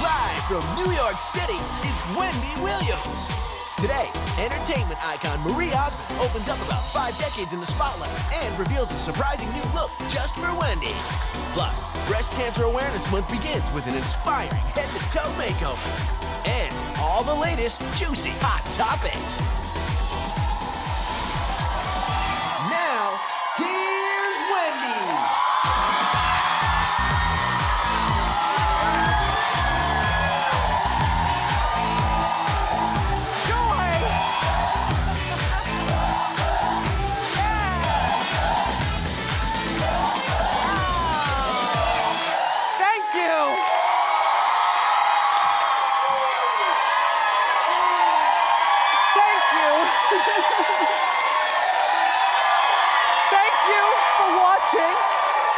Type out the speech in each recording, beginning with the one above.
Live from New York City is Wendy Williams. Today, entertainment icon Marie Osmond opens up about 5 decades in the spotlight and reveals a surprising new look just for Wendy. Plus, Breast Cancer Awareness Month begins with an inspiring head-to-toe makeover. And all the latest juicy hot topics. Now, here's Wendy.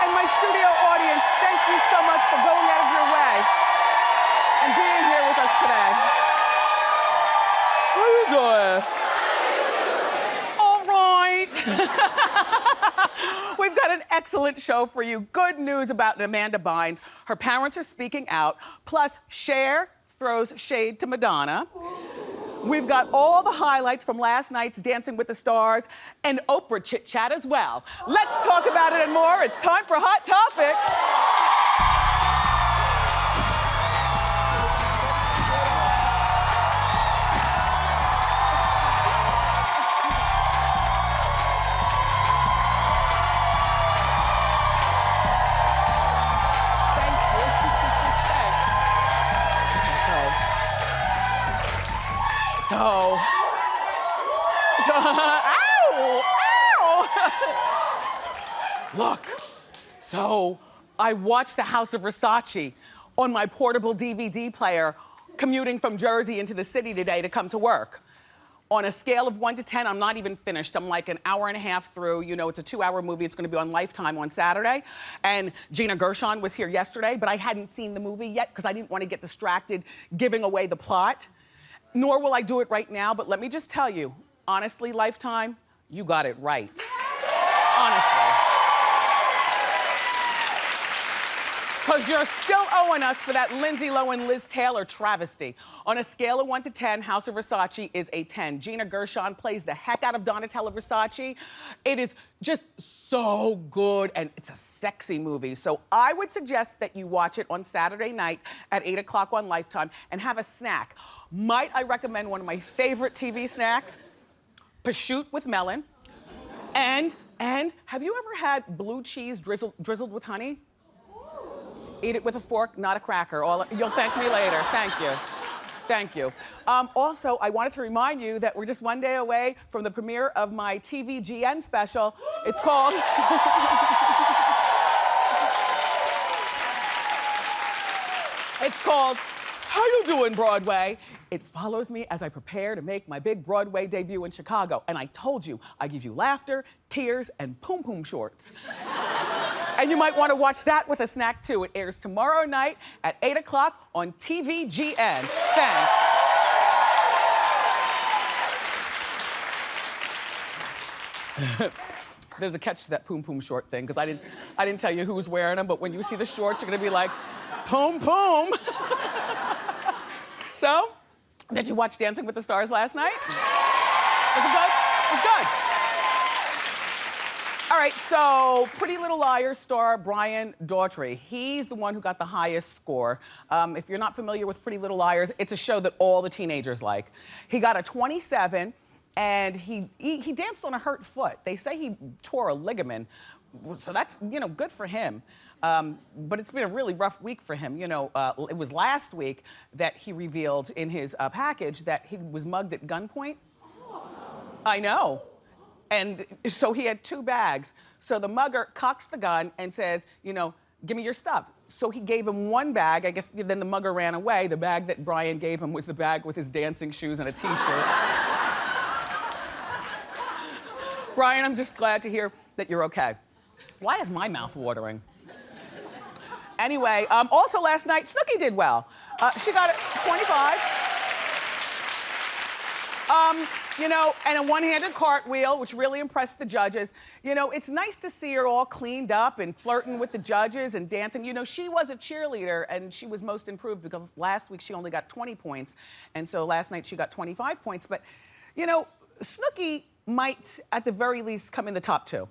And my studio audience, thank you so much for going out of your way and being here with us today. How you doing? All right. We've got an excellent show for you. Good news about Amanda Bynes. Her parents are speaking out. Plus, Cher throws shade to Madonna. We've got all the highlights from last night's Dancing with the Stars and Oprah chit chat as well. Let's talk about it and more. It's time for Hot Topics. Ow! Look, so I watched The House of Versace on my portable DVD player, commuting from Jersey into the city today to come to work. On a scale of 1 to 10, I'm not even finished. I'm like an hour and a half through. You know, it's a 2-hour movie. It's gonna be on Lifetime on Saturday. And Gina Gershon was here yesterday, but I hadn't seen the movie yet because I didn't want to get distracted giving away the plot. Nor will I do it right now, but let me just tell you, honestly, Lifetime, you got it right. Honestly. Because you're still owing us for that Lindsay Lohan, Liz Taylor travesty. On a scale of 1 to 10, House of Versace is a 10. Gina Gershon plays the heck out of Donatella Versace. It is just so good, and it's a sexy movie. So I would suggest that you watch it on Saturday night at 8 o'clock on Lifetime and have a snack. Might I recommend one of my favorite TV snacks? Prosciutto with melon. And have you ever had blue cheese drizzled with honey? Eat it with a fork, not a cracker. You'll thank me later. Thank you. Thank you. Also, I wanted to remind you that we're just 1 day away from the premiere of my TVGN special. It's called... It's called How You Doing, Broadway? It follows me as I prepare to make my big Broadway debut in Chicago. And I told you, I give you laughter, tears, and poom-poom shorts. And you might want to watch that with a snack, too. It airs tomorrow night at 8 o'clock on TVGN. Thanks. There's a catch to that poom-poom short thing, because I didn't tell you who was wearing them, but when you see the shorts, you're going to be like, poom-poom. So, did you watch Dancing with the Stars last night? Was it good? It was good. All right, so Pretty Little Liars star Brian Daughtry. He's the one who got the highest score. If you're not familiar with Pretty Little Liars, it's a show that all the teenagers like. He got a 27, and he danced on a hurt foot. They say he tore a ligament, so that's, you know, good for him. But it's been a really rough week for him. You know, it was last week that he revealed in his package that he was mugged at gunpoint. I know. And so he had 2 bags. So the mugger cocks the gun and says, you know, give me your stuff. So he gave him 1 bag. I guess then the mugger ran away. The bag that Brian gave him was the bag with his dancing shoes and a t-shirt. Brian, I'm just glad to hear that you're okay. Why is my mouth watering? Anyway, also last night, Snooki did well. She got 25. You know, and a one-handed cartwheel, which really impressed the judges. You know, it's nice to see her all cleaned up and flirting with the judges and dancing. You know, she was a cheerleader and she was most improved because last week she only got 20 points. And so last night she got 25 points. But, you know, Snooki might, at the very least, come in the top 2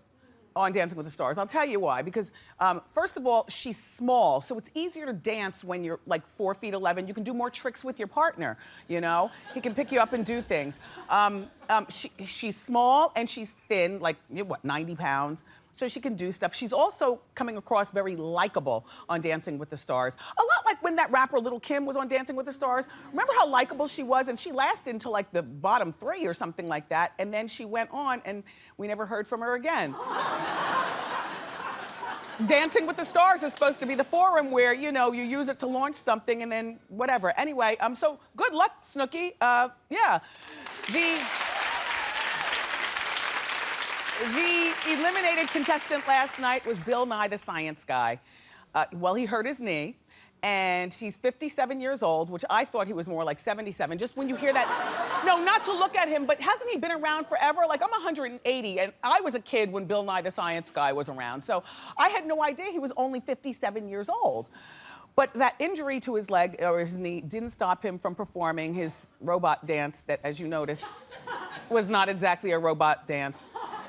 on Dancing with the Stars. I'll tell you why. Because, first of all, she's small, so it's easier to dance when you're like 4'11". You can do more tricks with your partner, you know? He can pick you up and do things. She's small and she's thin, like, what, 90 pounds? So she can do stuff. She's also coming across very likable on Dancing with the Stars. A lot like when that rapper Lil' Kim was on Dancing with the Stars. Remember how likable she was? And she lasted until like the bottom 3 or something like that. And then she went on and we never heard from her again. Dancing with the Stars is supposed to be the forum where, you know, you use it to launch something and then whatever. Anyway, so good luck, Snooki. Yeah. The eliminated contestant last night was Bill Nye the Science Guy. Well, he hurt his knee, and he's 57 years old, which I thought he was more like 77. Just when you hear that, no, not to look at him, but hasn't he been around forever? Like, I'm 180, and I was a kid when Bill Nye the Science Guy was around, so I had no idea he was only 57 years old. But that injury to his leg or his knee didn't stop him from performing his robot dance that, as you noticed, was not exactly a robot dance.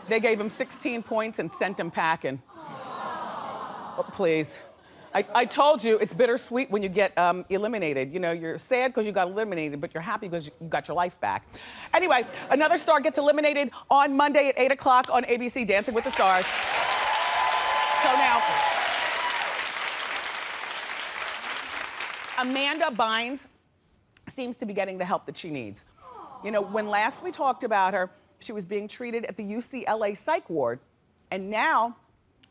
They gave him 16 points and sent him packing. Oh, please. I told you it's bittersweet when you get eliminated. You know, you're sad because you got eliminated, but you're happy because you got your life back. Anyway, another star gets eliminated on Monday at 8 o'clock on ABC, Dancing with the Stars. So now, Amanda Bynes seems to be getting the help that she needs. You know, when last we talked about her, she was being treated at the UCLA psych ward, and now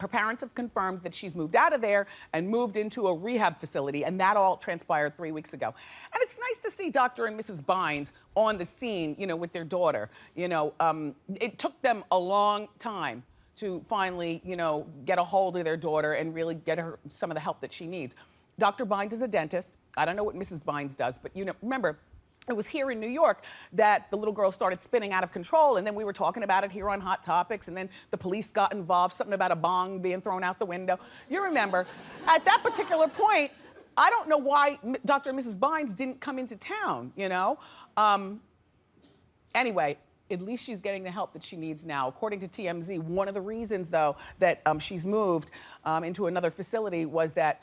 her parents have confirmed that she's moved out of there and moved into a rehab facility, and that all transpired 3 weeks ago. And it's nice to see Dr. and Mrs. Bynes on the scene, you know, with their daughter. You know, it took them a long time to finally, you know, get a hold of their daughter and really get her some of the help that she needs. Dr. Bynes is a dentist. I don't know what Mrs. Bynes does, but you know, remember, it was here in New York that the little girl started spinning out of control, and then we were talking about it here on Hot Topics, and then the police got involved, something about a bong being thrown out the window. You remember. At that particular point, I don't know why Dr. and Mrs. Bynes didn't come into town, you know? Anyway, at least she's getting the help that she needs now. According to TMZ, one of the reasons, though, that she's moved into another facility was that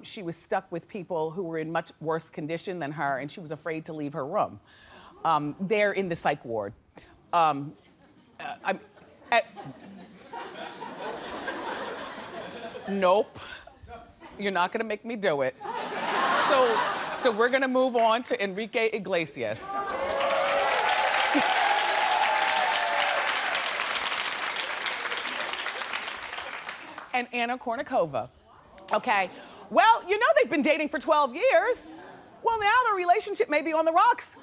she was stuck with people who were in much worse condition than her, and she was afraid to leave her room. They're in the psych ward. Nope. You're not gonna make me do it. So we're gonna move on to Enrique Iglesias. And Anna Kournikova. Okay, well, you know they've been dating for 12 years. Well, now their relationship may be on the rocks.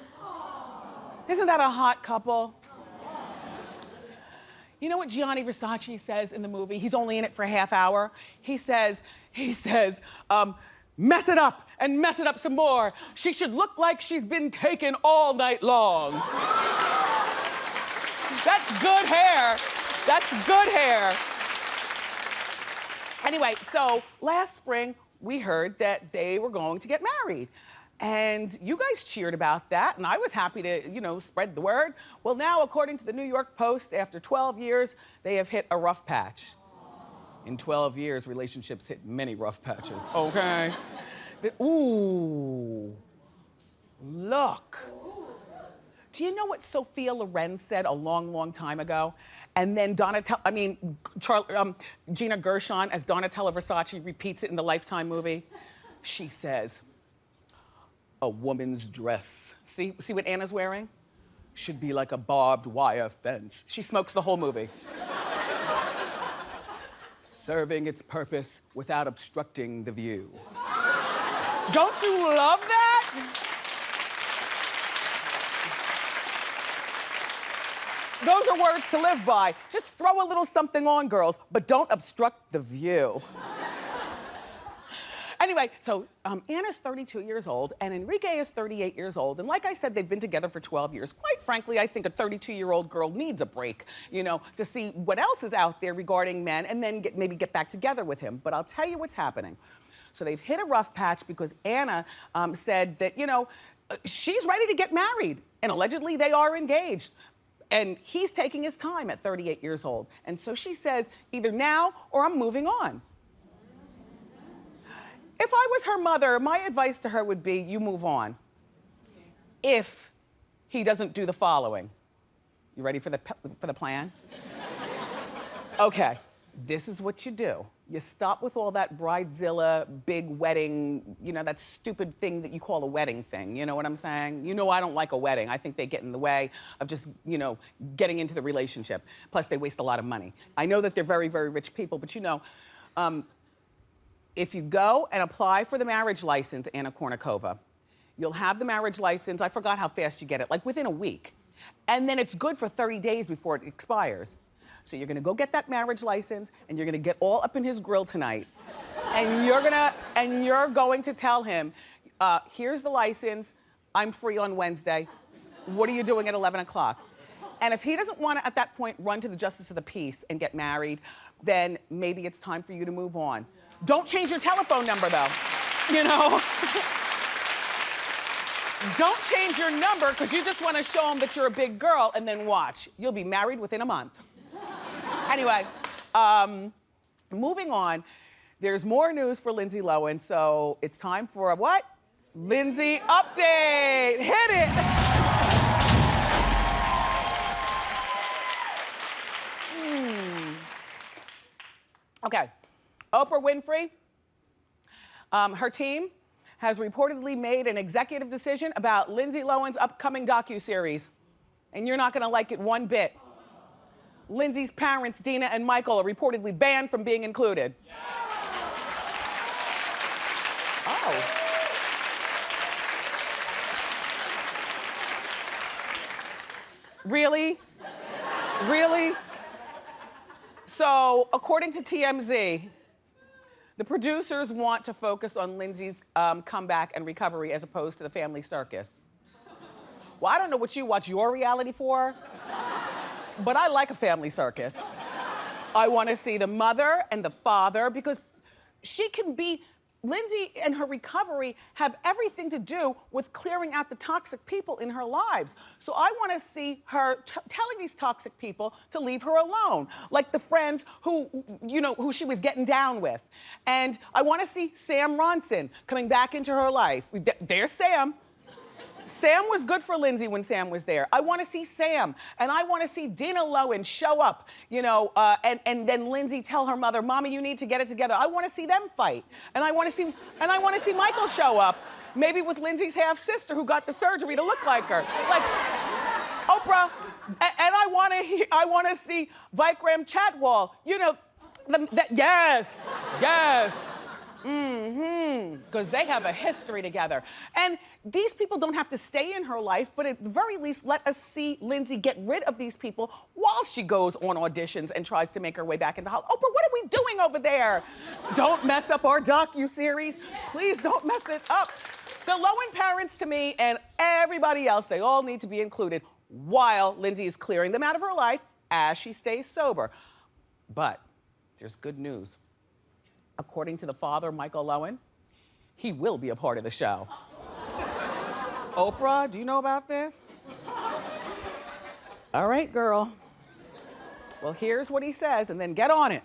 Isn't that a hot couple? You know what Gianni Versace says in the movie? He's only in it for a half hour. He says, mess it up and mess it up some more. She should look like she's been taken all night long. That's good hair. That's good hair. Anyway, so last spring, we heard that they were going to get married. And you guys cheered about that, and I was happy to, you know, spread the word. Well, now, according to the New York Post, after 12 years, they have hit a rough patch. In 12 years, relationships hit many rough patches, okay? Ooh, look. Do you know what Sophia Loren said a long, long time ago? And then Gina Gershon as Donatella Versace repeats it in the Lifetime movie. She says, a woman's dress, see what Anna's wearing? Should be like a barbed wire fence. She smokes the whole movie. Serving its purpose without obstructing the view. Don't you love that? Those are words to live by. Just throw a little something on, girls, but don't obstruct the view. Anyway, so Anna's 32 years old and Enrique is 38 years old. And like I said, they've been together for 12 years. Quite frankly, I think a 32-year-old girl needs a break, you know, to see what else is out there regarding men and then maybe get back together with him. But I'll tell you what's happening. So they've hit a rough patch because Anna said that, you know, she's ready to get married. And allegedly they are engaged. And he's taking his time at 38 years old. And so she says, either now or I'm moving on. If I was her mother, my advice to her would be, you move on. If he doesn't do the following. You ready for the plan? Okay, this is what you do. You stop with all that bridezilla, big wedding, you know, that stupid thing that you call a wedding thing. You know what I'm saying? You know I don't like a wedding. I think they get in the way of just, you know, getting into the relationship. Plus, they waste a lot of money. I know that they're very, very rich people, but you know, if you go and apply for the marriage license, Anna Kournikova, you'll have the marriage license, I forgot how fast you get it, like within a week. And then it's good for 30 days before it expires. So you're gonna go get that marriage license and you're gonna get all up in his grill tonight. And you're going to tell him, here's the license, I'm free on Wednesday. What are you doing at 11 o'clock? And if he doesn't wanna, at that point, run to the Justice of the Peace and get married, then maybe it's time for you to move on. Don't change your telephone number, though, you know? Don't change your number, because you just want to show them that you're a big girl, and then watch. You'll be married within a month. Anyway, moving on, there's more news for Lindsay Lohan, so it's time for a what? Lindsay Update. Hit it. Okay. Oprah Winfrey, her team has reportedly made an executive decision about Lindsay Lohan's upcoming docuseries. And you're not gonna like it one bit. Lindsay's parents, Dina and Michael, are reportedly banned from being included. Yeah. Oh. Really? Really? So, according to TMZ, the producers want to focus on Lindsay's comeback and recovery as opposed to the family circus. Well, I don't know what you watch your reality for, but I like a family circus. I want to see the mother and the father because Lindsay and her recovery have everything to do with clearing out the toxic people in her lives. So I want to see her telling these toxic people to leave her alone, like the friends who she was getting down with. And I want to see Sam Ronson coming back into her life. There's Sam. Sam was good for Lindsay when Sam was there. I want to see Sam, and I want to see Dina Lohan show up, and then Lindsay tell her mother, "Mommy, you need to get it together." I want to see them fight, and I want to see Michael show up, maybe with Lindsay's half sister who got the surgery to look like her, like Oprah. And I want to see Vikram Chatwal. Yes. Because they have a history together. And these people don't have to stay in her life, but at the very least, let us see Lindsay get rid of these people while she goes on auditions and tries to make her way back into Hollywood. Oprah, what are we doing over there? Don't mess up our docu-series. Please don't mess it up. The Lohan parents, to me, and everybody else, they all need to be included while Lindsay is clearing them out of her life as she stays sober. But there's good news. According to the father, Michael Lohan, he will be a part of the show. Oprah, do you know about this? All right, girl. Well, here's what he says, and then get on it.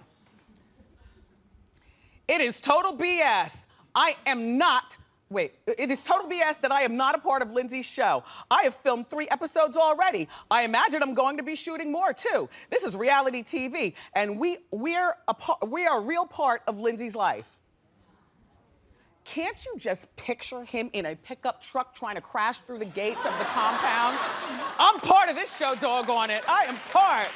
It is total BS. It is total BS that I am not a part of Lindsay's show. I have filmed 3 episodes already. I imagine I'm going to be shooting more too. This is reality TV, and we are a real part of Lindsay's life. Can't you just picture him in a pickup truck trying to crash through the gates of the compound? I'm part of this show, doggone it. I am part.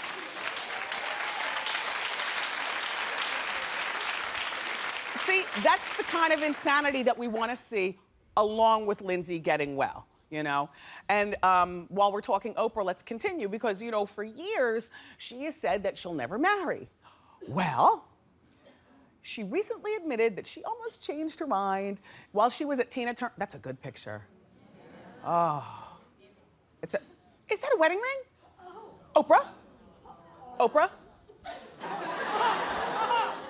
See, that's the kind of insanity that we want to see along with Lindsay getting well, And while we're talking Oprah, let's continue because, for years, she has said that she'll never marry. Well, she recently admitted that she almost changed her mind while she was at Tina Turner. That's a good picture. Oh. Is that a wedding ring? Oprah? Oprah?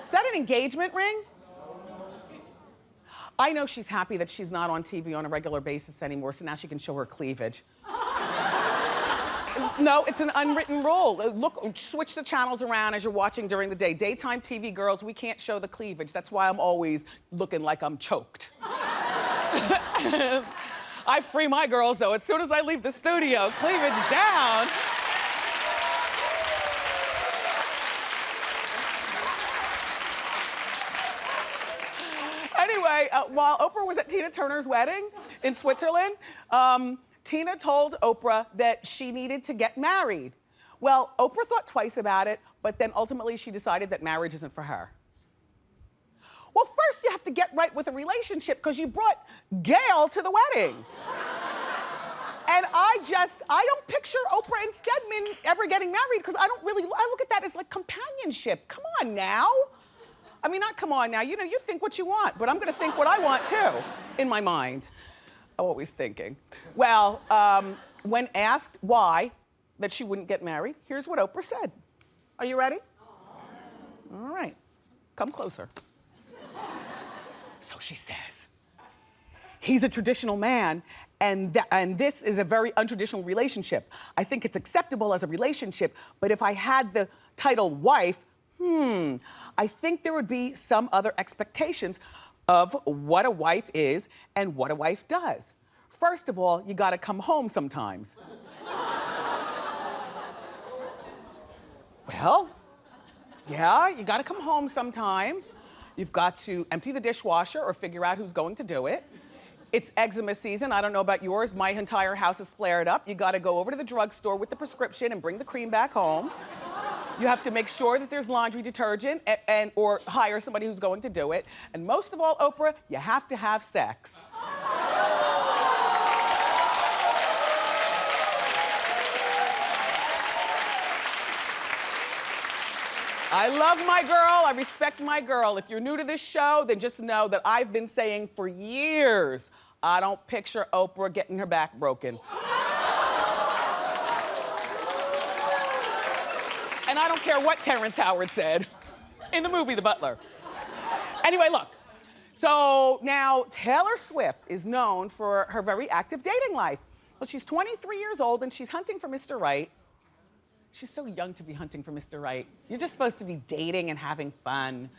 Is that an engagement ring? I know she's happy that she's not on TV on a regular basis anymore, so now she can show her cleavage. No, it's an unwritten rule. Look, switch the channels around as you're watching during the day. Daytime TV girls, we can't show the cleavage. That's why I'm always looking like I'm choked. I free my girls, though. As soon as I leave the studio, cleavage down. Anyway, while Oprah was at Tina Turner's wedding in Switzerland, Tina told Oprah that she needed to get married. Well, Oprah thought twice about it, but then ultimately she decided that marriage isn't for her. Well, first you have to get right with a relationship because you brought Gail to the wedding. And I don't picture Oprah and Stedman ever getting married because I look at that as like companionship. Come on now. I mean, not come on now, you know, you think what you want, but I'm gonna think what I want too, in my mind. I'm always thinking. Well, when asked why that she wouldn't get married, here's what Oprah said. Are you ready? All right, come closer. So she says, he's a traditional man, and this is a very untraditional relationship. I think it's acceptable as a relationship, but if I had the title wife, I think there would be some other expectations of what a wife is and what a wife does. First of all, you gotta come home sometimes. Well, yeah, you gotta come home sometimes. You've got to empty the dishwasher or figure out who's going to do it. It's eczema season. I don't know about yours. My entire house is flared up. You gotta go over to the drugstore with the prescription and bring the cream back home. You have to make sure that there's laundry detergent or hire somebody who's going to do it. And most of all, Oprah, you have to have sex. I love my girl, I respect my girl. If you're new to this show, then just know that I've been saying for years, I don't picture Oprah getting her back broken. And I don't care what Terrence Howard said in the movie The Butler. Anyway, look. So now Taylor Swift is known for her very active dating life. Well, she's 23 years old and she's hunting for Mr. Right. She's so young to be hunting for Mr. Right. You're just supposed to be dating and having fun.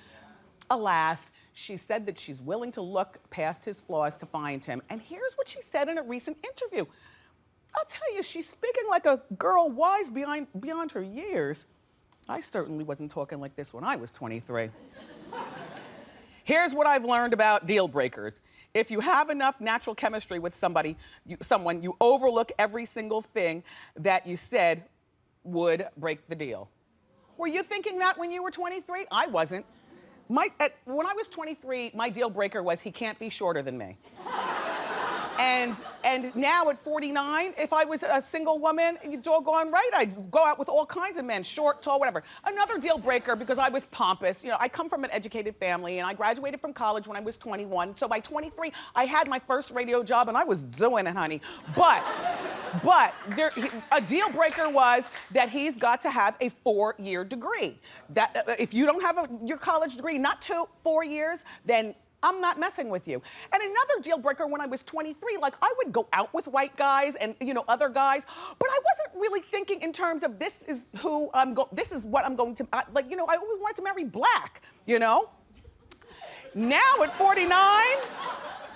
Alas, she said that she's willing to look past his flaws to find him. And here's what she said in a recent interview. I'll tell you, she's speaking like a girl wise beyond her years. I certainly wasn't talking like this when I was 23. Here's what I've learned about deal breakers. If you have enough natural chemistry with someone, you overlook every single thing that you said would break the deal. Were you thinking that when you were 23? I wasn't. When I was 23, my deal breaker was he can't be shorter than me. And now at 49, if I was a single woman, you doggone right, I'd go out with all kinds of men, short, tall, whatever. Another deal breaker, because I was pompous. You know, I come from an educated family, and I graduated from college when I was 21. So by 23, I had my first radio job, and I was doing it, honey. But a deal breaker was that he's got to have a 4-year degree. That if you don't have your college degree, not 4 years, then I'm not messing with you. And another deal breaker when I was 23, like I would go out with white guys and other guys, but I wasn't really thinking in terms of this is what I'm going to, I always wanted to marry black, Now at 49,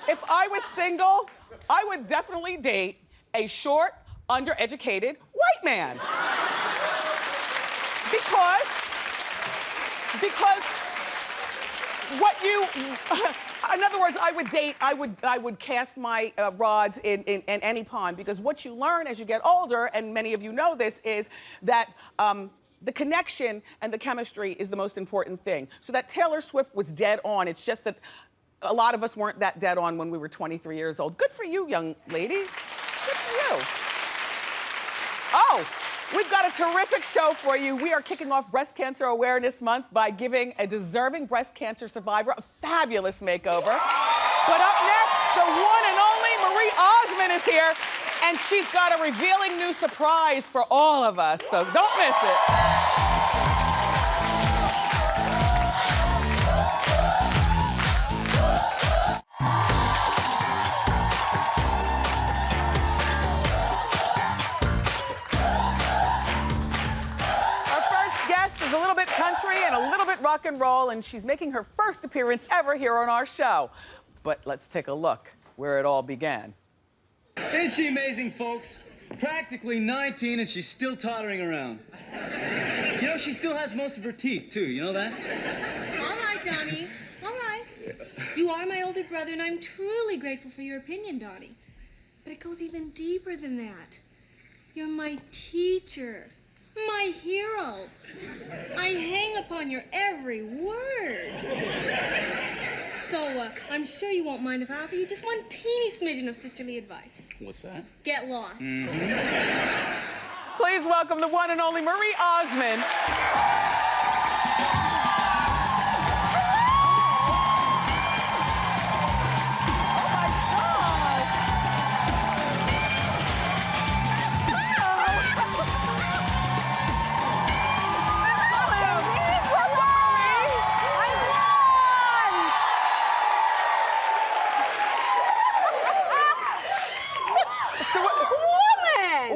if I was single, I would definitely date a short, undereducated white man. Because in other words, I would cast my rods in any pond, because what you learn as you get older, and many of you know this, is that the connection and the chemistry is the most important thing. So that Taylor Swift was dead on. It's just that a lot of us weren't that dead on when we were 23 years old. Good for you, young lady. Good for you. Oh, We've got a terrific show for you. We are kicking off Breast Cancer Awareness Month by giving a deserving breast cancer survivor a fabulous makeover. But up next, the one and only Marie Osmond is here, and she's got a revealing new surprise for all of us, so don't miss it. A little bit country and a little bit rock and roll, and she's making her first appearance ever here on our show. But let's take a look where it all began. Isn't she amazing, folks? Practically 19 and she's still tottering around. You know, she still has most of her teeth, too. You know that? All right, Donnie. All right. You are my older brother, and I'm truly grateful for your opinion, Donnie. But it goes even deeper than that. You're my teacher. My hero. I hang upon your every word. So, I'm sure you won't mind if I offer you just one teeny smidgen of sisterly advice. What's that? Get lost. Please welcome the one and only Marie Osmond.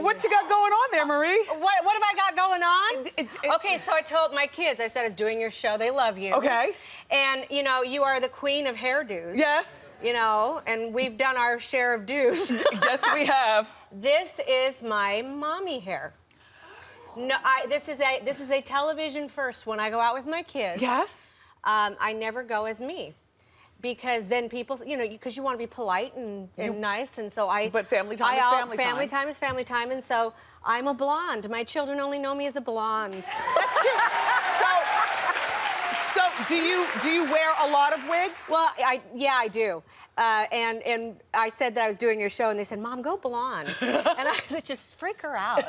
What you got going on there, Marie? What have I got going on? Okay, so I told my kids, I said I was doing your show. They love you. Okay. And, you know, you are the queen of hairdos. Yes. You know, and we've done our share of dues. Yes, we have. This is my mommy hair. No, this is a television first when I go out with my kids. Yes. I never go as me. Because then people, you know, because you want to be polite and nice, and so I... But family time is family time. Family time is family time, and so I'm a blonde. My children only know me as a blonde. That's cute. So do you wear a lot of wigs? Well, yeah, I do. And I said that I was doing your show, and they said, "Mom, go blonde." And I said, "Just freak her out."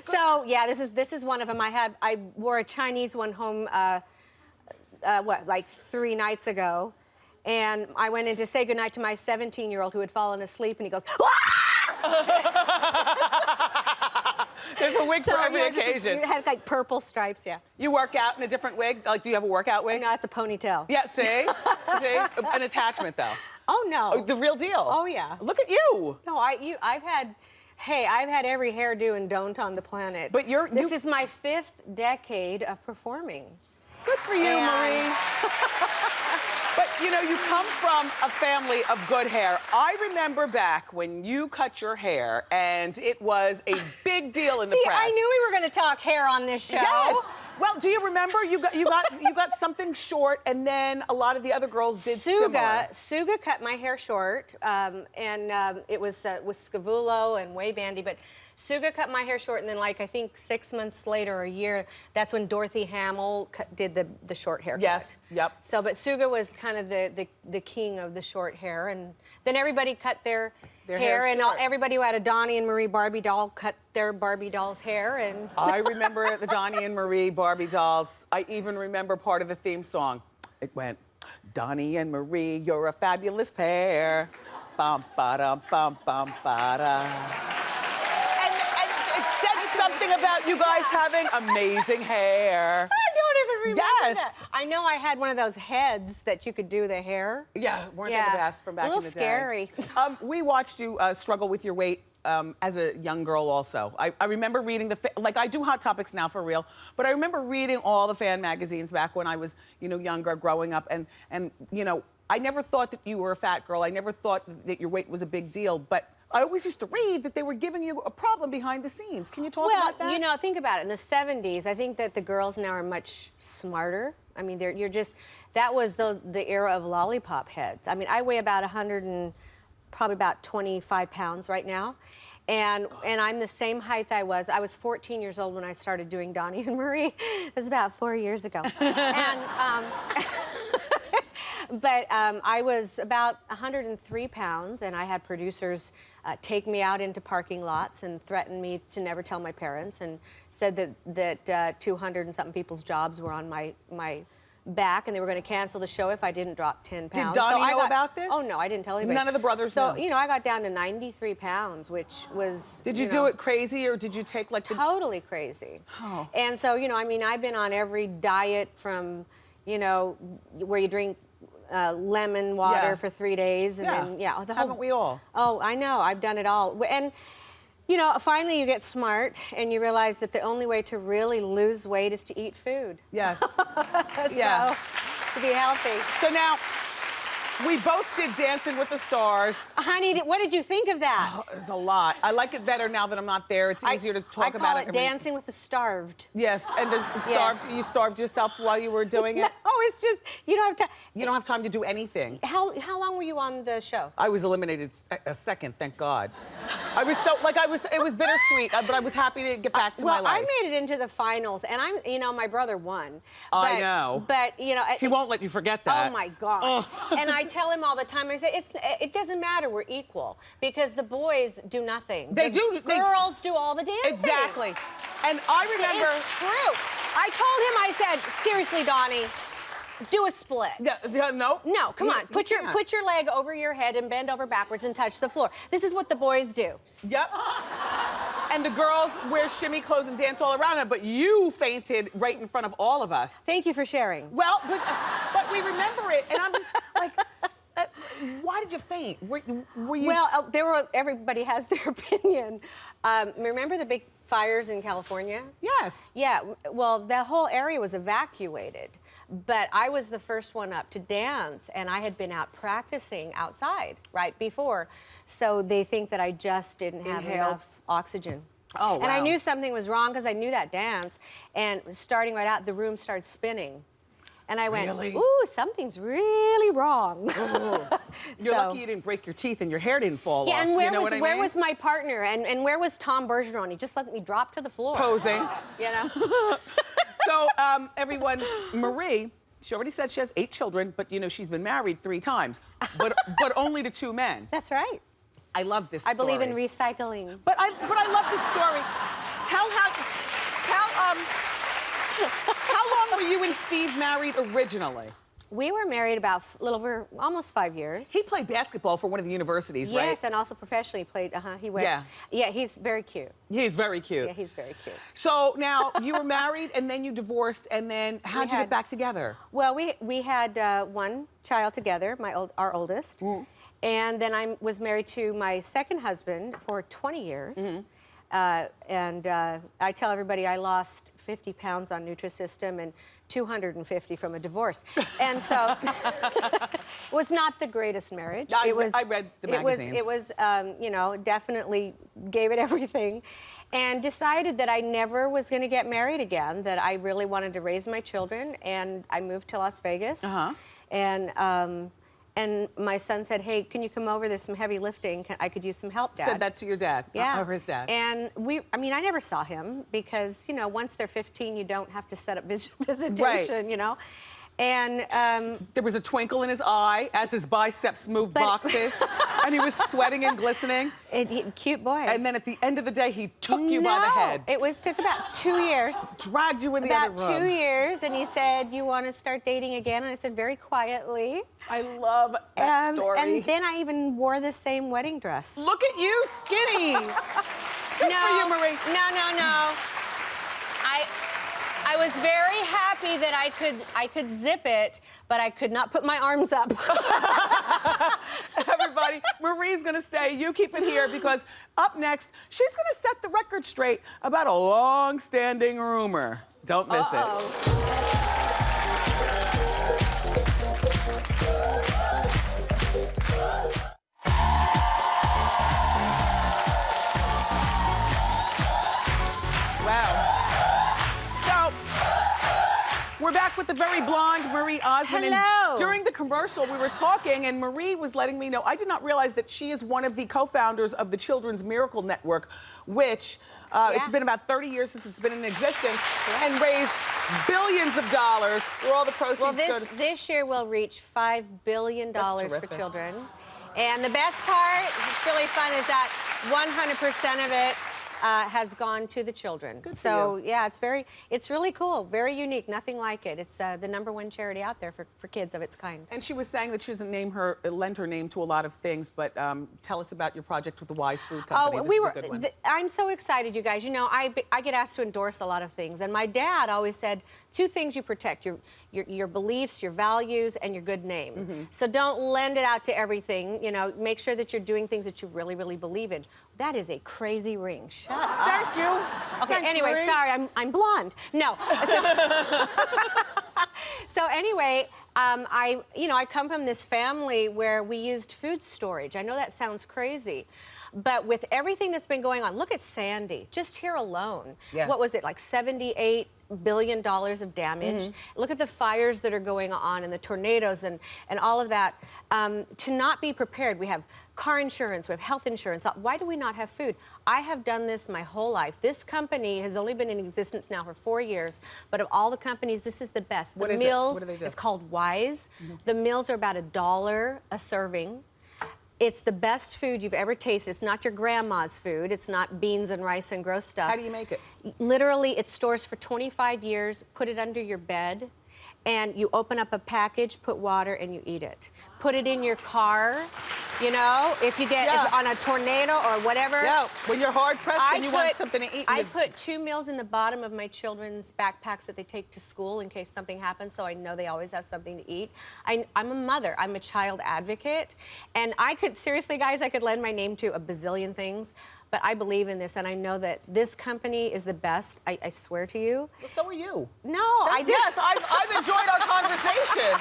So yeah, this is one of them. I wore a Chinese one home. Like 3 nights ago, and I went in to say goodnight to my 17-year-old who had fallen asleep, and he goes, There's a wig for every occasion. It had like purple stripes, yeah. You work out in a different wig? Like, do you have a workout wig? No, it's a ponytail. Yeah, see? See? An attachment, though. Oh, no. Oh, the real deal. Oh, yeah. Look at you. No, I've had every hairdo and don't on the planet. But This is my 5th decade of performing. Good for you, Marie. But, you know, you come from a family of good hair. I remember back when you cut your hair, and it was a big deal in the press. See, I knew we were going to talk hair on this show. Yes. Well, do you remember you got something short, and then a lot of the other girls did similar. Suga cut my hair short, and it was with Scavulo and way bandy, but Suga cut my hair short, and then, like, I think 6 months later or a year, that's when Dorothy Hamill did the short hair. Yes, yep. So, but Suga was kind of the king of the short hair, and then everybody cut their hair, and everybody who had a Donnie and Marie Barbie doll cut their Barbie doll's hair, and... I remember the Donnie and Marie Barbie dolls. I even remember part of the theme song. It went, Donnie and Marie, you're a fabulous pair. Bum, ba-dum, bum, ba-da. And it said something about you guys having amazing hair. I don't even remember that. Yes. I know I had one of those heads that you could do the hair. Yeah, weren't they the best from back in the day? A little scary. We watched you struggle with your weight as a young girl also. I remember reading like I do Hot Topics now for real, but I remember reading all the fan magazines back when I was, you know, younger, growing up, and you know, I never thought that you were a fat girl. I never thought that your weight was a big deal, but I always used to read that they were giving you a problem behind the scenes. Can you talk about that? Well, you know, think about it. In the 70s, I think that the girls now are much smarter. I mean, that was the era of lollipop heads. I mean, I weigh about 100 and probably about 25 pounds right now. And I'm the same height I was. I was 14 years old when I started doing Donnie and Marie. It was about 4 years ago. But I was about 103 pounds, and I had producers take me out into parking lots and threaten me to never tell my parents, and said that 200 and something people's jobs were on my back, and they were going to cancel the show if I didn't drop 10 pounds. Did Donnie know about this? Oh, no, I didn't tell anybody. None of the brothers know? So, you know, I got down to 93 pounds, which was, Did you do it crazy, or did you take like totally crazy. Oh. And so, you know, I mean, I've been on every diet from, you know, where you drink lemon water for 3 days, and then, the whole... Haven't we all? Oh, I know. I've done it all. And, you know, finally you get smart and you realize that the only way to really lose weight is to eat food. Yes. So, to be healthy. So now, we both did Dancing with the Stars. Honey, what did you think of that? Oh, it's a lot. I like it better now that I'm not there. It's easier to talk about it. I call it Dancing with the Starved. Yes, and you starved yourself while you were doing it? No, it's just, you don't have time. You don't have time to do anything. How long were you on the show? I was eliminated a second, thank God. I was so, it was bittersweet, but I was happy to get back to my life. Well, I made it into the finals, and you know, my brother won. I know. But, you know. He won't let you forget that. Oh, my gosh. And I tell him all the time, I say, it doesn't matter, we're equal. Because the boys do nothing. The girls do all the dancing. Exactly. And I remember. It's true. I told him, I said, seriously, Donnie, do a split. No. No, come on. Put your leg over your head and bend over backwards and touch the floor. This is what the boys do. Yep. And the girls wear shimmy clothes and dance all around it, but you fainted right in front of all of us. Thank you for sharing. Well, but we remember it, and I'm just like, why did you faint? Were you? Well, everybody has their opinion. Remember the big fires in California? Yes. Yeah, well, the whole area was evacuated. But I was the first one up to dance, and I had been out practicing outside right before. So they think that I just didn't have enough oxygen. Oh, wow. And I knew something was wrong because I knew that dance. And starting right out, the room started spinning. And I went, really? Ooh, something's really wrong. You're lucky you didn't break your teeth and your hair didn't fall off. Yeah, and where mean? was my partner? And where was Tom Bergeron? He just let me drop to the floor. Posing. You know? So, everyone, Marie, she already said she has 8 children, but, you know, she's been married 3 times, but only to 2 men. That's right. I love this story. I believe in recycling. But I love this story. How long were you and Steve married originally? We were married about a little over almost 5 years. He played basketball for one of the universities, right? Yes, and also professionally played. He went. Yeah. Yeah, he's very cute. He's very cute. Yeah, he's very cute. So now you were married, and then you divorced, and then how'd you get back together? Well, we had 1 child together, our oldest, and then I was married to my second husband for 20 years. And I tell everybody I lost 50 pounds on Nutrisystem and 250 from a divorce. And so it was not the greatest marriage. I read the magazines. It was you know, definitely gave it everything. And decided that I never was going to get married again, that I really wanted to raise my children. And I moved to Las Vegas. And my son said, hey, can you come over? There's some heavy lifting. I could use some help, Dad. Said that to your dad? Yeah. Or his dad? And I never saw him because, you know, once they're 15, you don't have to set up visitation, right. You know. And there was a twinkle in his eye as his biceps moved boxes, and he was sweating and glistening. Cute boy. And then at the end of the day, he took you by the head. It took about 2 years. Dragged you in the other room. About 2 years, and he said, you want to start dating again? And I said, very quietly. I love that story. And then I even wore the same wedding dress. Look at you, skinny. Good for you, Marie. No. I was very happy that I could zip it, but I could not put my arms up. Everybody, Marie's gonna stay. You keep it here because up next, she's gonna set the record straight about a long-standing rumor. Don't miss it. We're back with the very blonde Marie Osmond. Hello. And during the commercial, we were talking, and Marie was letting me know, I did not realize that she is one of the co-founders of the Children's Miracle Network, which it's been about 30 years since it's been in existence, and raised billions of dollars where all the proceeds go to... This year will reach $5 billion for children. And the best part, it's really fun, is that 100% of it has gone to the children. Good for so you. yeah, it's really cool, very unique, nothing like it. It's the #1 charity out there for kids of its kind. And she was saying that she doesn't lend her name to a lot of things, but tell us about your project with the Wise Food Company. Oh, This is a good one. I'm so excited, you guys. You know, I get asked to endorse a lot of things, and my dad always said, 2 things you protect, your beliefs, your values, and your good name. So don't lend it out to everything. You know, make sure that you're doing things that you really, really believe in. That is a crazy ring. Shut up. Thank you. Okay, Thanks, anyway, Marie. sorry, I'm blonde. No. So anyway, I come from this family where we used food storage. I know that sounds crazy, but with everything that's been going on, look at Sandy, just here alone. Yes. What was it, like $78 billion of damage? Look at the fires that are going on and the tornadoes and all of that. To not be prepared, we have car insurance, we have health insurance. Why do we not have food? I have done this my whole life. This company has only been in existence now for 4 years, but of all the companies, this is the best. What The is it? meals, What do they do? it's called Wise. The meals are about $1 a serving. It's the best food you've ever tasted. It's not your grandma's food. It's not beans and rice and gross stuff. How do you make it? Literally, it stores for 25 years. Put it under your bed, and you open up a package, put water, and you eat it. Put it in your car. You know, if you get on a tornado or whatever. Yeah, when you're hard pressed and you want something to eat. I put 2 meals in the bottom of my children's backpacks that they take to school in case something happens, so I know they always have something to eat. I'm a mother. I'm a child advocate. And I could, seriously, guys, I could lend my name to a bazillion things, but I believe in this, and I know that this company is the best. I swear to you. Well, so are you. No, I didn't. Yes, I've enjoyed our conversation.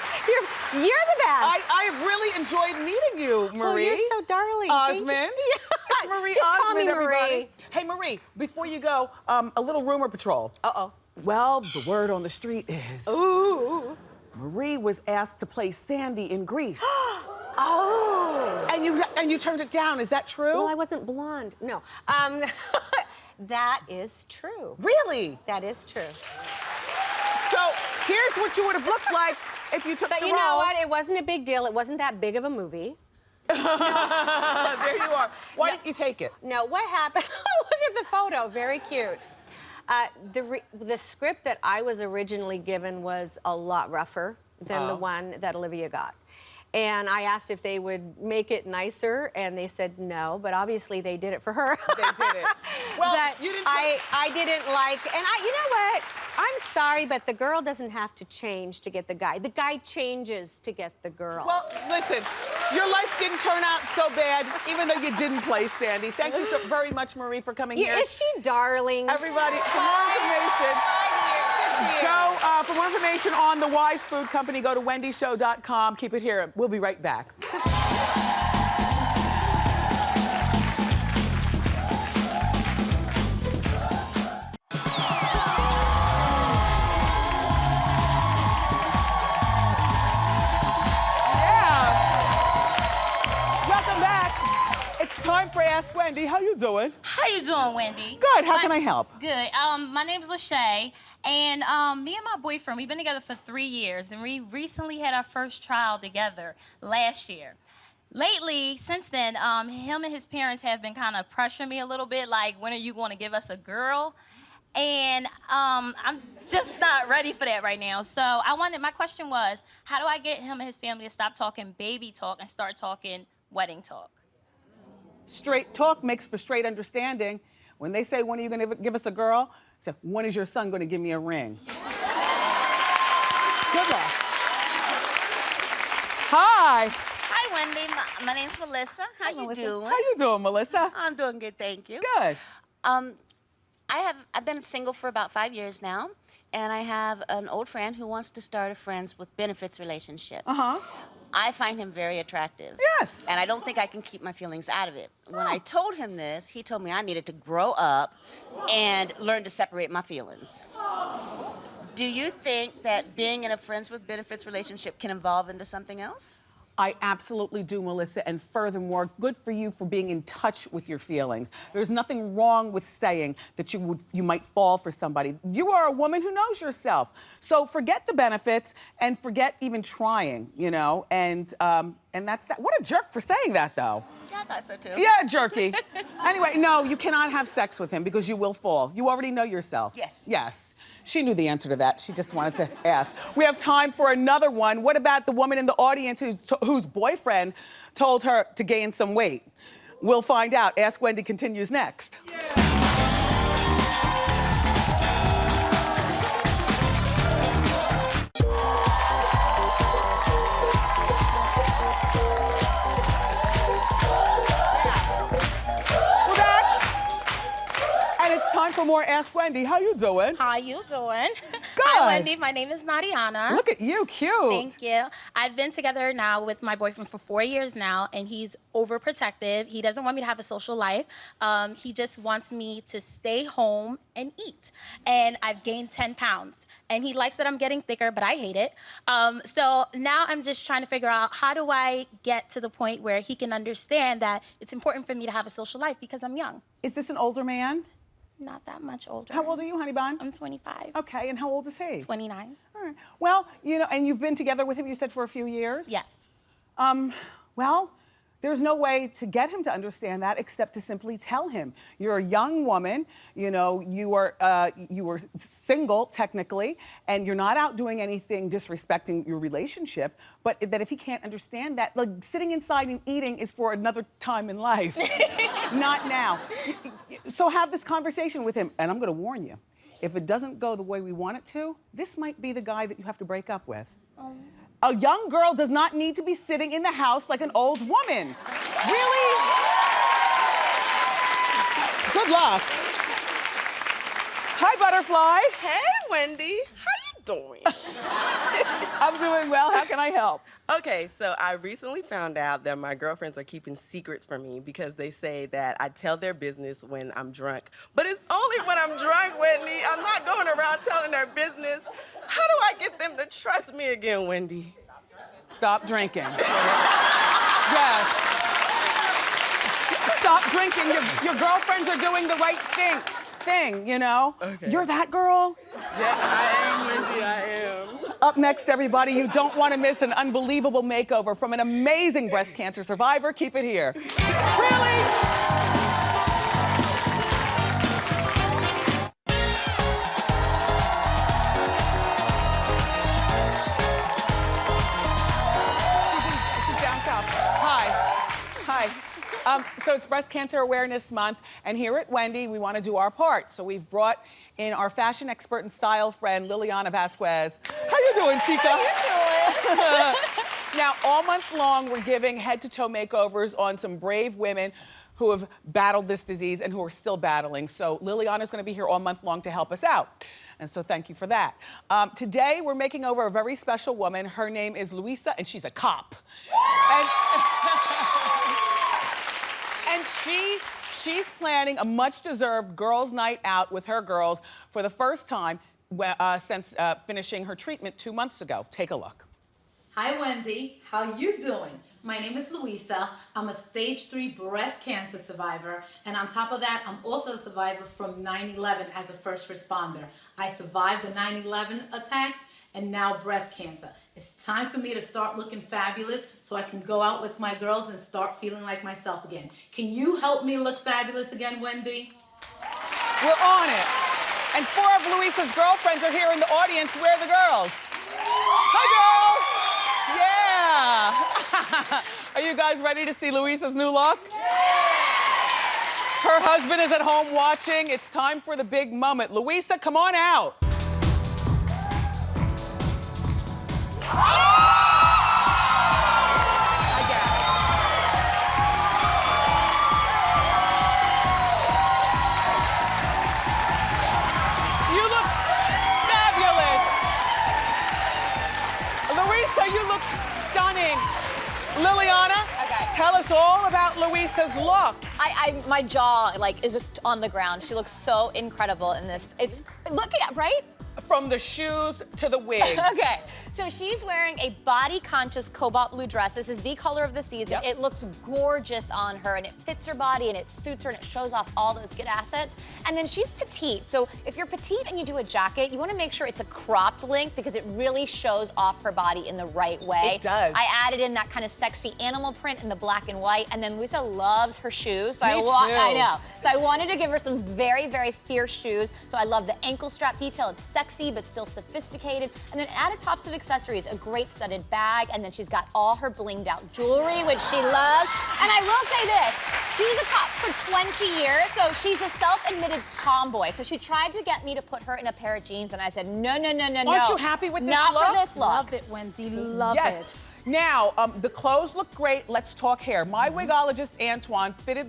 You're the best. I've really enjoyed meeting you, Marie. Oh, you're so darling. Osmond. Thank you. It's Marie Just Osmond, call me everybody. Marie. Hey, Marie, before you go, a little rumor patrol. Uh-oh. Well, the word on the street is Ooh. Marie was asked to play Sandy in Grease. Oh. And you turned it down. Is that true? Well, I wasn't blonde. No. That is true. Really? That is true. So here's what you would have looked like if you took But the you know role. what? It wasn't a big deal. It wasn't that big of a movie. There you are. Why didn't you take it? No, what happened? Look at the photo. Very cute. The script that I was originally given was a lot rougher than the one that Olivia got. And I asked if they would make it nicer, and they said no, but obviously they did it for her. They did it. Well, But you didn't. I didn't like, and you know what? I'm sorry, but the girl doesn't have to change to get the guy. The guy changes to get the girl. Well, listen, your life didn't turn out so bad, even though you didn't play Sandy. Thank you so very much, Marie, for coming here. Is she darling? Everybody, for more information, for more information on the Wise Food Company, go to wendyshow.com. Keep it here. We'll be right back. Welcome back. It's time for Ask Wendy. How you doing? How you doing, Wendy? Good. How can I help? Good. My name's Lachey, and me and my boyfriend, we've been together for 3 years, and we recently had our first child together last year. Lately, since then, him and his parents have been kind of pressuring me a little bit, like, when are you going to give us a girl? And I'm just not ready for that right now. So my question was, how do I get him and his family to stop talking baby talk and start talking wedding talk? Straight talk makes for straight understanding. When they say, when are you going to give us a girl? Say, when is your son going to give me a ring? Good luck. Hi. Hi, Wendy. My name's Melissa. How you doing? How you doing, Melissa? I'm doing good, thank you. Good. I've been single for about 5 years now, and I have an old friend who wants to start a friends with benefits relationship. Uh-huh. I find him very attractive. Yes. And I don't think I can keep my feelings out of it. When I told him this, he told me I needed to grow up and learn to separate my feelings. Do you think that being in a friends with benefits relationship can evolve into something else? I absolutely do, Melissa, and furthermore, good for you for being in touch with your feelings. There's nothing wrong with saying that you might fall for somebody. You are a woman who knows yourself. So forget the benefits and forget even trying, you know, and that's that. What a jerk for saying that, though. Yeah, I thought so too. Yeah, jerky. Anyway, no, you cannot have sex with him because you will fall. You already know yourself. Yes. Yes. She knew the answer to that. She just wanted to ask. We have time for another one. What about the woman in the audience whose boyfriend told her to gain some weight? We'll find out. Ask Wendy continues next. Time for more Ask Wendy. How you doing? How you doing? Good. Hi, Wendy. My name is Nadiana. Look at you, cute. Thank you. I've been together now with my boyfriend for 4 years now, and he's overprotective. He doesn't want me to have a social life. He just wants me to stay home and eat. And I've gained 10 pounds. And he likes that I'm getting thicker, but I hate it. So now I'm just trying to figure out, how do I get to the point where he can understand that it's important for me to have a social life because I'm young. Is this an older man? Not that much older. How old are you, honey bun? I'm 25. Okay, and how old is he? 29. All right. Well, you know, and you've been together with him, you said, for a few years? Yes. Well, there's no way to get him to understand that except to simply tell him. You're a young woman, you know, you were single technically, and you're not out doing anything disrespecting your relationship, but that if he can't understand that, like, sitting inside and eating is for another time in life, not now. So have this conversation with him, and I'm gonna warn you, if it doesn't go the way we want it to, this might be the guy that you have to break up with. A young girl does not need to be sitting in the house like an old woman. Really? Good luck. Hi, Butterfly. Hey, Wendy. How you doing? I'm doing well. How can I help? Okay, so I recently found out that my girlfriends are keeping secrets from me because they say that I tell their business when I'm drunk. But it's only when I'm drunk, Wendy. I'm not going around telling their business. How do I get them to trust me again, Wendy? Stop drinking. Yes. Stop drinking. Your girlfriends are doing the right thing, you know? Okay. You're that girl? Yeah, I am, Wendy, I am. Up next, everybody, you don't want to miss an unbelievable makeover from an amazing breast cancer survivor. Keep it here. Really? So it's Breast Cancer Awareness Month, and here at Wendy, we want to do our part. So we've brought in our fashion expert and style friend, Liliana Vasquez. How you doing, Chica? How you doing? Now, all month long, we're giving head-to-toe makeovers on some brave women who have battled this disease and who are still battling. So Liliana's going to be here all month long to help us out. And so thank you for that. Today, we're making over a very special woman. Her name is Luisa, and she's a cop. And she's planning a much-deserved girls' night out with her girls for the first time since finishing her treatment 2 months ago. Take a look. Hi, Wendy. How you doing? My name is Luisa. I'm a stage 3 breast cancer survivor. And on top of that, I'm also a survivor from 9/11 as a first responder. I survived the 9/11 attacks and now breast cancer. It's time for me to start looking fabulous so I can go out with my girls and start feeling like myself again. Can you help me look fabulous again, Wendy? We're on it. And 4 of Luisa's girlfriends are here in the audience. Where are the girls? Hi, girls. Yeah. Are you guys ready to see Luisa's new look? Her husband is at home watching. It's time for the big moment. Luisa, come on out. You look fabulous. Luisa, you look stunning. Liliana, tell us all about Luisa's look. My jaw, like, is on the ground. She looks so incredible in this. It's, look at, right? from the shoes to the wig. Okay, so she's wearing a body-conscious cobalt blue dress. This is the color of the season. Yep. It looks gorgeous on her, and it fits her body, and it suits her, and it shows off all those good assets. And then she's petite, so if you're petite and you do a jacket, you want to make sure it's a cropped length because it really shows off her body in the right way. It does. I added in that kind of sexy animal print in the black and white, and then Luisa loves her shoes, so Me I too. know. So I wanted to give her some very, very fierce shoes. So I love the ankle strap detail. It's sexy, but still sophisticated. And then added pops of accessories, a great studded bag, and then she's got all her blinged out jewelry, which she loves. And I will say this, she's a cop for 20 years, so she's a self-admitted tomboy. So she tried to get me to put her in a pair of jeans, and I said, no, no, no, no, no. Aren't you happy with this Not look? for this look. Love it, Wendy. Love Yes. it. Now, the clothes look great. Let's talk hair. My wigologist, Antoine, fit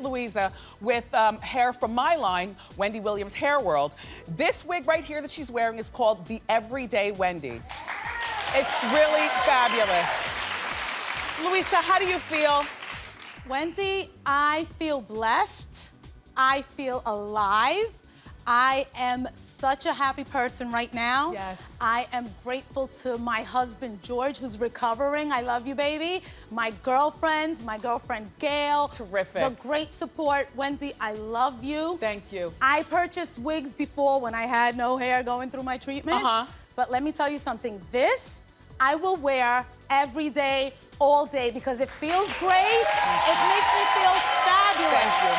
Louisa with hair from my line, Wendy Williams Hair World. This wig right here that she's wearing is called the Everyday Wendy. It's really fabulous. Louisa, how do you feel? Wendy, I feel blessed. I feel alive. I am such a happy person right now. Yes. I am grateful to my husband, George, who's recovering. I love you, baby. My girlfriends, my girlfriend, Gail. Terrific. The great support. Wendy, I love you. Thank you. I purchased wigs before when I had no hair going through my treatment. But let me tell you something. This, I will wear every day, all day, because it feels great. It makes me feel fabulous. Thank you.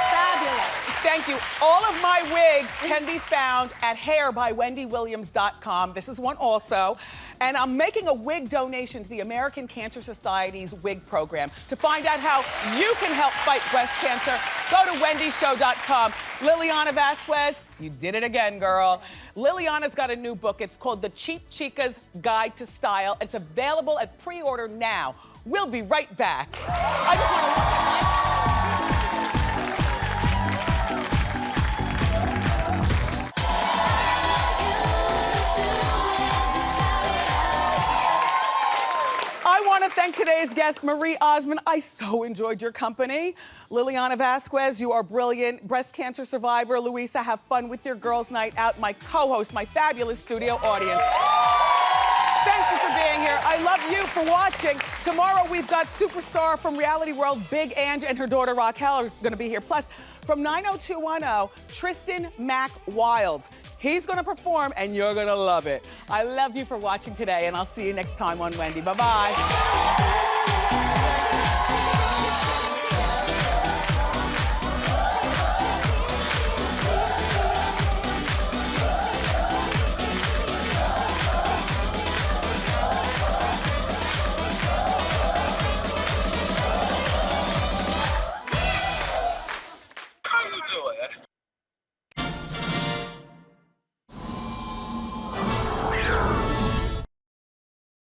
Fabulous. Thank you. All of my wigs can be found at hairbywendywilliams.com. This is one also. And I'm making a wig donation to the American Cancer Society's wig program. To find out how you can help fight breast cancer, go to wendyshow.com. Liliana Vasquez, you did it again, girl. Liliana's got a new book. It's called The Cheap Chica's Guide to Style. It's available at pre-order now. We'll be right back. I just want to... I want to thank today's guest, Marie Osmond. I so enjoyed your company. Liliana Vasquez, you are brilliant. Breast cancer survivor. Louisa, have fun with your girls' night out. My co-host, my fabulous studio audience. Thank you for being here. I love you for watching. Tomorrow we've got superstar from Reality World, Big Ange, and her daughter Raquel is going to be here. Plus, from 90210, Tristan Mack Wild. He's going to perform, and you're going to love it. I love you for watching today, and I'll see you next time on Wendy. Bye-bye.